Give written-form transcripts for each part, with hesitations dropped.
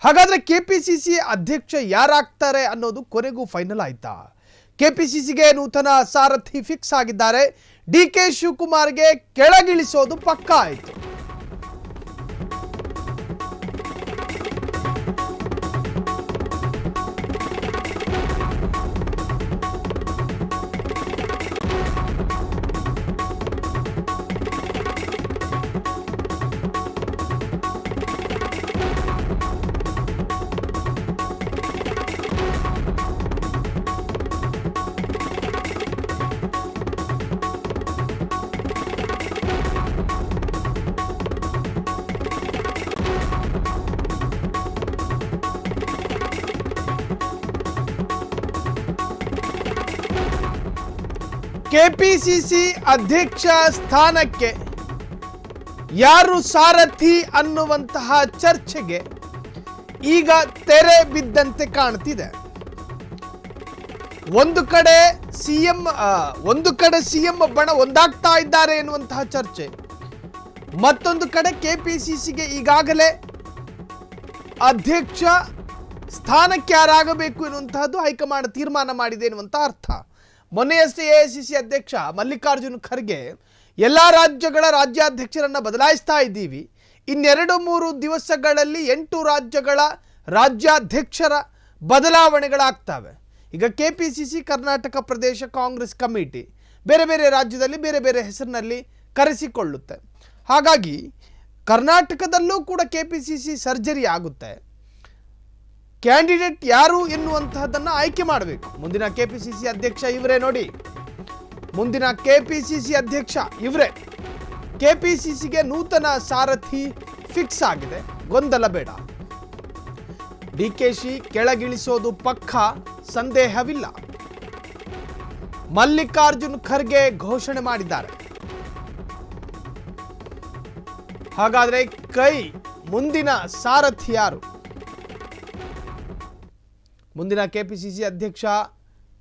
ಹಾಗಾದ್ರೆ ಕೆಪಿಸಿಸಿ ಅಧ್ಯಕ್ಷ ಯಾರಾಗ್ತಾರೆ ಅನ್ನೋದು ಕೊನೆಗೂ ಫೈನಲ್ ಆಯ್ತಾ? ಕೆಪಿಸಿಸಿಗೆ ನೂತನ ಸಾರಥಿ ಫಿಕ್ಸ್ ಆಗಿದ್ದಾರೆ. ಡಿಕೆ ಶಿವಕುಮಾರ್ಗೆ ಕೆಳಗಿಳಿಸೋದು ಪಕ್ಕಾ ಆಯ್ತು. ಕೆಪಿಸಿಸಿ ಅಧ್ಯಕ್ಷ ಸ್ಥಾನಕ್ಕೆ ಯಾರು ಸಾರಥಿ ಅನ್ನುವಂತಹ ಚರ್ಚೆಗೆ ಈಗ ತೆರೆ ಬಿದ್ದಂತೆ ಕಾಣ್ತಿದೆ. ಒಂದು ಕಡೆ ಸಿಎಂ ಬಣ ಒಂದಾಗ್ತಾ ಇದ್ದಾರೆ ಎನ್ನುವಂತಹ ಚರ್ಚೆ, ಮತ್ತೊಂದು ಕಡೆ ಕೆಪಿಸಿಸಿಗೆ ಈಗಾಗಲೇ ಅಧ್ಯಕ್ಷ ಸ್ಥಾನಕ್ಕೆ ಯಾರಾಗಬೇಕು ಎನ್ನುವಂತಹದ್ದು ಹೈಕಮಾಂಡ್ ತೀರ್ಮಾನ ಮಾಡಿದೆ ಎನ್ನುವಂತ ಅರ್ಥ. ಮೊನ್ನೆಯಷ್ಟೇ ಎಐಸಿಸಿ ಅಧ್ಯಕ್ಷ ಮಲ್ಲಿಕಾರ್ಜುನ್ ಖರ್ಗೆ ಎಲ್ಲ ರಾಜ್ಯಗಳ ರಾಜ್ಯಾಧ್ಯಕ್ಷರನ್ನ ಬದಲಾಯಿಸ್ತಾ ಇದ್ದೀವಿ, ಇನ್ನೆರಡು ಮೂರು ದಿವಸಗಳಲ್ಲಿ 8 ರಾಜ್ಯಗಳ ರಾಜ್ಯಾಧ್ಯಕ್ಷರ ಬದಲಾವಣೆಗಳಾಗ್ತವೆ. ಈಗ ಕೆಪಿಸಿಸಿ ಕರ್ನಾಟಕ ಪ್ರದೇಶ ಕಾಂಗ್ರೆಸ್ ಕಮಿಟಿ ಬೇರೆ ಬೇರೆ ರಾಜ್ಯದಲ್ಲಿ ಬೇರೆ ಬೇರೆ ಹೆಸರಿನಲ್ಲಿ ಕರೆಸಿಕೊಳ್ಳುತ್ತೆ. ಹಾಗಾಗಿ ಕರ್ನಾಟಕದಲ್ಲೂ ಕೂಡ ಕೆಪಿಸಿಸಿ ಸರ್ಜರಿ ಆಗುತ್ತೆ. ಕ್ಯಾಂಡಿಡೇಟ್ ಯಾರು ಎನ್ನುವಂತಹದ್ದನ್ನು ಆಯ್ಕೆ ಮಾಡಬೇಕು. ಮುಂದಿನ ಕೆಪಿಸಿಸಿ ಅಧ್ಯಕ್ಷ ಇವರೇ ನೋಡಿ, ಮುಂದಿನ ಕೆಪಿಸಿಸಿ ಅಧ್ಯಕ್ಷ ಇವರೇ. ಕೆಪಿಸಿಸಿಗೆ ನೂತನ ಸಾರಥಿ ಫಿಕ್ಸ್ ಆಗಿದೆ, ಗೊಂದಲ ಬೇಡ. ಡಿಕೆಶಿ ಕೆಳಗಿಳಿಸೋದು ಪಕ್ಕ, ಸಂದೇಹವಿಲ್ಲ. ಮಲ್ಲಿಕಾರ್ಜುನ್ ಖರ್ಗೆ ಘೋಷಣೆ ಮಾಡಿದ್ದಾರೆ. ಹಾಗಾದ್ರೆ ಮುಂದಿನ ಸಾರಥಿ ಯಾರು? ಮುಂದಿನ ಕೆಪಿಸಿಸಿ ಅಧ್ಯಕ್ಷ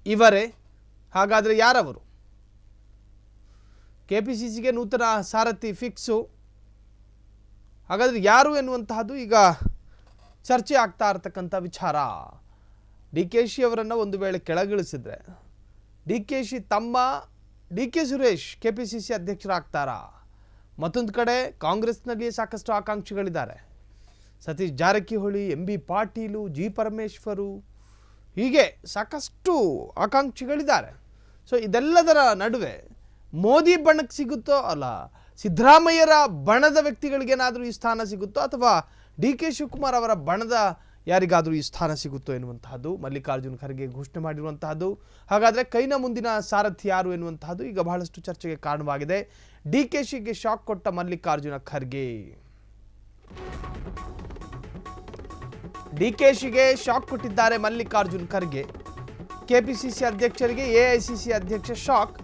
ಇವರೇ. ಹಾಗಾದರೆ ಯಾರವರು? ಕೆಪಿಸಿಸಿಗೆ ನೂತನ ಸಾರಥಿ ಫಿಕ್ಸು. ಹಾಗಾದರೆ ಯಾರು ಎನ್ನುವಂತಹದ್ದು ಈಗ ಚರ್ಚೆ ಆಗ್ತಾ ಇರತಕ್ಕಂಥ ವಿಚಾರ. ಡಿಕೆಶಿ ಅವರನ್ನು ಒಂದು ವೇಳೆ ಕೆಳಗಿಳಿಸಿದ್ರೆ ಡಿಕೆಶಿ ತಮ್ಮ ಡಿಕೆ ಸುರೇಶ್ ಕೆಪಿಸಿಸಿ ಅಧ್ಯಕ್ಷರಾಗ್ತಾರಾ? ಮತ್ತೊಂದು ಕಡೆ ಕಾಂಗ್ರೆಸ್ನಲ್ಲಿ ಸಾಕಷ್ಟು ಆಕಾಂಕ್ಷಿಗಳಿದ್ದಾರೆ. ಸತೀಶ್ ಜಾರಕಿಹೊಳಿ, MB ಪಾಟೀಲು, G ಪರಮೇಶ್ವರು, ಹೀಗೆ ಸಾಕಷ್ಟು ಆಕಾಂಕ್ಷಿಗಳಿದ್ದಾರೆ. ಸೊ ಇದೆಲ್ಲದರ ನಡುವೆ ಮೋದಿ ಬಣಕ್ಕೆ ಸಿಗುತ್ತೋ ಅಲ್ಲ ಸಿದ್ದರಾಮಯ್ಯರ ಬಣದ ವ್ಯಕ್ತಿಗಳಿಗೇನಾದರೂ ಈ ಸ್ಥಾನ ಸಿಗುತ್ತೋ ಅಥವಾ ಡಿಕೆ ಶಿವಕುಮಾರ್ ಅವರ ಬಣದ ಯಾರಿಗಾದರೂ ಈ ಸ್ಥಾನ ಸಿಗುತ್ತೋ ಎನ್ನುವಂತಹದ್ದು ಮಲ್ಲಿಕಾರ್ಜುನ್ ಖರ್ಗೆ ಘೋಷಣೆ ಮಾಡಿರುವಂತಹದ್ದು. ಹಾಗಾದರೆ ಕೈನ ಮುಂದಿನ ಸಾರಥಿ ಯಾರು ಎನ್ನುವಂತಹದ್ದು ಈಗ ಬಹಳಷ್ಟು ಚರ್ಚೆಗೆ ಕಾರಣವಾಗಿದೆ. ಡಿಕೆಶಿಗೆ ಶಾಕ್ ಕೊಟ್ಟ ಮಲ್ಲಿಕಾರ್ಜುನ ಖರ್ಗೆ. ಡಿಕೆಶಿಗೆ ಶಾಕ್ ಕೊಟ್ಟಿದ್ದಾರೆ ಮಲ್ಲಿಕಾರ್ಜುನ್ ಖರ್ಗೆ. ಕೆಪಿಸಿಸಿ ಅಧ್ಯಕ್ಷರಿಗೆ ಎಐಸಿಸಿ ಅಧ್ಯಕ್ಷ ಶಾಕ್.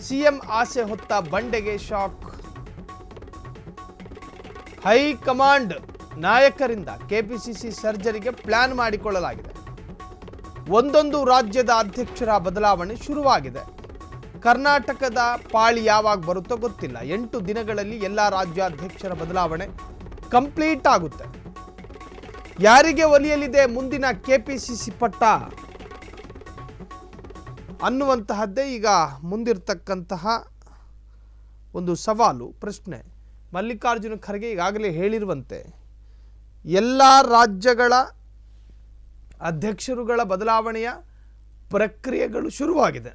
ಸಿಎಂ ಆಸೆ ಹೊತ್ತ ಬಂಡೆಗೆ ಶಾಕ್. ಹೈಕಮಾಂಡ್ ನಾಯಕರಿಂದ ಕೆಪಿಸಿಸಿ ಸರ್ಜರಿಗೆ ಪ್ಲಾನ್ ಮಾಡಿಕೊಳ್ಳಲಾಗಿದೆ. ಒಂದೊಂದು ರಾಜ್ಯದ ಅಧ್ಯಕ್ಷರ ಬದಲಾವಣೆ ಶುರುವಾಗಿದೆ. ಕರ್ನಾಟಕದ ಪಾಳಿ ಯಾವಾಗ ಬರುತ್ತೋ ಗೊತ್ತಿಲ್ಲ. 8 ದಿನಗಳಲ್ಲಿ ಎಲ್ಲ ರಾಜ್ಯಾಧ್ಯಕ್ಷರ ಬದಲಾವಣೆ ಕಂಪ್ಲೀಟ್ ಆಗುತ್ತೆ. ಯಾರಿಗೆ ಒಲಿಯಲಿದೆ ಮುಂದಿನ ಕೆಪಿಸಿಸಿ ಪಟ್ಟ ಅನ್ನುವಂತಹದ್ದೇ ಈಗ ಮುಂದಿರತಕ್ಕಂತಹ ಒಂದು ಸವಾಲು, ಪ್ರಶ್ನೆ. ಮಲ್ಲಿಕಾರ್ಜುನ ಖರ್ಗೆ ಈಗಾಗಲೇ ಹೇಳಿರುವಂತೆ ಎಲ್ಲ ರಾಜ್ಯಗಳ ಅಧ್ಯಕ್ಷರುಗಳ ಬದಲಾವಣೆಯ ಪ್ರಕ್ರಿಯೆಗಳು ಶುರುವಾಗಿದೆ.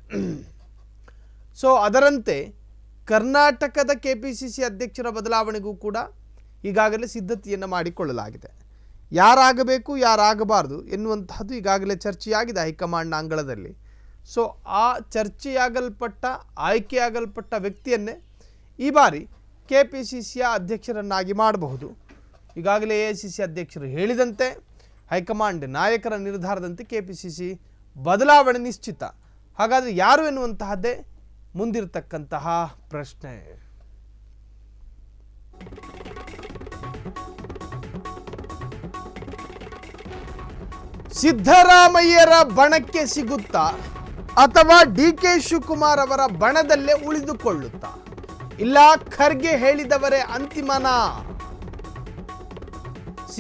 ಸೊ ಅದರಂತೆ ಕರ್ನಾಟಕದ ಕೆಪಿಸಿಸಿ ಅಧ್ಯಕ್ಷರ ಬದಲಾವಣೆಗೂ ಕೂಡ ಈಗಾಗಲೇ ಸಿದ್ಧತೆಯನ್ನು ಮಾಡಿಕೊಳ್ಳಲಾಗಿದೆ. ಯಾರಾಗಬೇಕು ಯಾರಾಗಬಾರದು ಎನ್ನುವಂತಹದ್ದು ಈಗಾಗಲೇ ಚರ್ಚೆಯಾಗಿದೆ ಹೈಕಮಾಂಡ್ನ ಅಂಗಳದಲ್ಲಿ. ಸೊ ಆ ಚರ್ಚೆಯಾಗಲ್ಪಟ್ಟ ಆಯ್ಕೆಯಾಗಲ್ಪಟ್ಟ ವ್ಯಕ್ತಿಯನ್ನೇ ಈ ಬಾರಿ ಕೆಪಿಸಿಸಿಯ ಅಧ್ಯಕ್ಷರನ್ನಾಗಿ ಮಾಡಬಹುದು. ಈಗಾಗಲೇ ಎಐಸಿಸಿ ಅಧ್ಯಕ್ಷರು ಹೇಳಿದಂತೆ ಹೈಕಮಾಂಡ್ ನಾಯಕರ ನಿರ್ಧಾರದಂತೆ ಕೆಪಿಸಿಸಿ ಬದಲಾವಣೆ ನಿಶ್ಚಿತ. ಹಾಗಾದರೆ ಯಾರು ಎನ್ನುವಂತಹದ್ದೇ ಮುಂದಿರತಕ್ಕಂತಹ ಪ್ರಶ್ನೆ. ಸಿದ್ದರಾಮಯ್ಯರ ಬಣಕ್ಕೆ ಸಿಗುತ್ತಾ ಅಥವಾ ಡಿಕೆ ಶಿವಕುಮಾರ್ ಅವರ ಬಣದಲ್ಲೇ ಉಳಿದುಕೊಳ್ಳುತ್ತಾ? ಇಲ್ಲ ಖರ್ಗೆ ಹೇಳಿದವರೇ ಅಂತಿಮನಾ?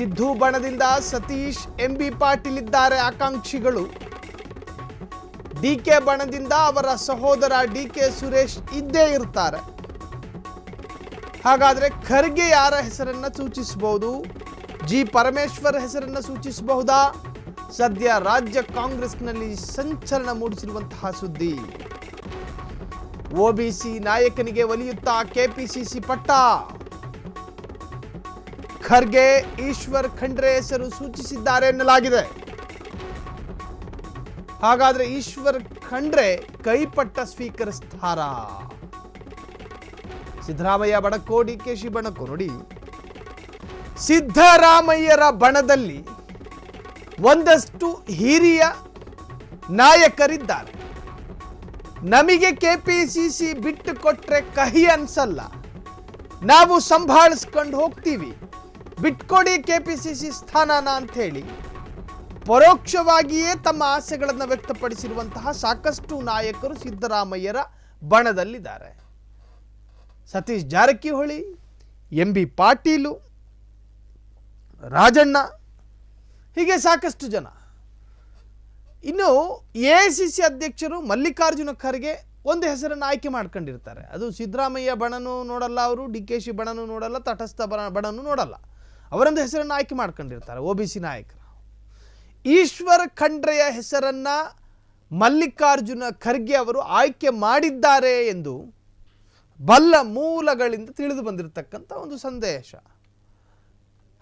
ಸಿದ್ದು ಬಣದಿಂದ ಸತೀಶ್ ಎಂಬಿ ಪಾಟೀಲ್ ಇದ್ದಾರೆ ಆಕಾಂಕ್ಷಿಗಳು. ಡಿಕೆ ಬಣದಿಂದ ಅವರ ಸಹೋದರ ಡಿಕೆ ಸುರೇಶ್ ಇದ್ದೇ ಇರ್ತಾರೆ. ಹಾಗಾದ್ರೆ ಖರ್ಗೆ ಯಾರ ಹೆಸರನ್ನ ಸೂಚಿಸಬಹುದು? ಜಿ ಪರಮೇಶ್ವರ್ ಹೆಸರನ್ನ ಸೂಚಿಸಬಹುದಾ? ಸದ್ಯ ರಾಜ್ಯ ಕಾಂಗ್ರೆಸ್ನಲ್ಲಿ ಸಂಚಲನ ಮೂಡಿಸಿರುವಂತಹ ಸುದ್ದಿ. ಒಬಿಸಿ ನಾಯಕನಿಗೆ ಒಲಿಯುತ್ತಾ ಕೆಪಿಸಿಸಿ ಪಟ್ಟ. ಖರ್ಗೆ ಈಶ್ವರ್ ಖಂಡ್ರೆ ಹೆಸರು ಸೂಚಿಸಿದ್ದಾರೆ ಎನ್ನಲಾಗಿದೆ. ಹಾಗಾದ್ರೆ ಈಶ್ವರ್ ಖಂಡ್ರೆ ಕೈಪಟ್ಟ ಸ್ವೀಕರಿಸ್ತಾರಾ? ಸಿದ್ದರಾಮಯ್ಯ ಬಣಕ್ಕೋ ಡಿಕೆಶಿ ಬಣಕ್ಕೋ? ನೋಡಿ, ಸಿದ್ದರಾಮಯ್ಯರ ಬಣದಲ್ಲಿ ಒಂದಷ್ಟು ಹಿರಿಯ ನಾಯಕರಿದ್ದಾರೆ. ನಮಗೆ ಕೆಪಿಸಿಸಿ ಬಿಟ್ಟು ಕೊಟ್ರೆ ಕಹಿ ಅನ್ಸಲ್ಲ, ನಾವು ಸಂಭಾಳಿಸ್ಕೊಂಡು ಹೋಗ್ತೀವಿ, ಬಿಟ್ಕೊಡಿ ಕೆಪಿಸಿಸಿ ಸ್ಥಾನನ ಅಂತ ಹೇಳಿ ಪರೋಕ್ಷವಾಗಿಯೇ ತಮ್ಮ ಆಸೆಗಳನ್ನು ವ್ಯಕ್ತಪಡಿಸಿರುವಂತಹ ಸಾಕಷ್ಟು ನಾಯಕರು ಸಿದ್ದರಾಮಯ್ಯರ ಬಣದಲ್ಲಿದ್ದಾರೆ. ಸತೀಶ್ ಜಾರಕಿಹೊಳಿ, ಎಂಬಿ ಪಾಟೀಲು, ರಾಜಣ್ಣ, ಹೀಗೆ ಸಾಕಷ್ಟು ಜನ. ಇನ್ನು ಎಐಸಿಸಿ ಅಧ್ಯಕ್ಷರು ಮಲ್ಲಿಕಾರ್ಜುನ ಖರ್ಗೆ ಒಂದು ಹೆಸರನ್ನು ಆಯ್ಕೆ ಮಾಡ್ಕೊಂಡಿರ್ತಾರೆ. ಅದು ಸಿದ್ದರಾಮಯ್ಯ ಬಣನೂ ನೋಡಲ್ಲ, ಅವರು ಡಿಕೆಶಿ ಬಣನೂ ನೋಡಲ್ಲ, ತಟಸ್ಥ ಬಣನೂ ನೋಡಲ್ಲ. ಅವರೊಂದು ಹೆಸರನ್ನು ಆಯ್ಕೆ ಮಾಡ್ಕೊಂಡಿರ್ತಾರೆ ಒಬಿಸಿ ನಾಯಕರು. ಈಶ್ವರ್ ಖಂಡ್ರೆಯ ಹೆಸರನ್ನ ಮಲ್ಲಿಕಾರ್ಜುನ ಖರ್ಗೆ ಅವರು ಆಯ್ಕೆ ಮಾಡಿದ್ದಾರೆ ಎಂದು ಬಲ್ಲ ಮೂಲಗಳಿಂದ ತಿಳಿದು ಬಂದಿರತಕ್ಕಂಥ ಒಂದು ಸಂದೇಶ.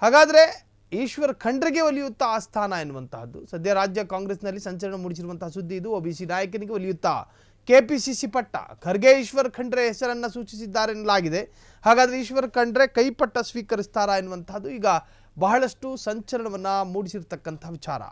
ಹಾಗಾದರೆ ಈಶ್ವರ್ ಖಂಡ್ರೆಗೆ ಒಲಿಯುತ್ತಾ ಆ ಸ್ಥಾನ ಎನ್ನುವಂತಹದ್ದು ಸದ್ಯ ರಾಜ್ಯ ಕಾಂಗ್ರೆಸ್ನಲ್ಲಿ ಸಂಚಲನ ಮೂಡಿಸಿರುವಂತಹ ಸುದ್ದಿ ಇದು. ಒಬಿಸಿ ನಾಯಕನಿಗೆ ಒಲಿಯುತ್ತಾ ಕೆಪಿಸಿಸಿ ಪಟ್ಟ. ಖರ್ಗೆ ಈಶ್ವರ್ ಖಂಡ್ರೆ ಹೆಸರನ್ನು ಸೂಚಿಸಿದ್ದಾರೆ ಎನ್ನಲಾಗಿದೆ. ಹಾಗಾದರೆ ಈಶ್ವರ್ ಖಂಡ್ರೆ ಕೈಪಟ್ಟ ಸ್ವೀಕರಿಸ್ತಾರಾ ಎನ್ನುವಂತಹದ್ದು ಈಗ ಬಹಳಷ್ಟು ಸಂಚಲನವನ್ನು ಮೂಡಿಸಿರ್ತಕ್ಕಂಥ ವಿಚಾರ.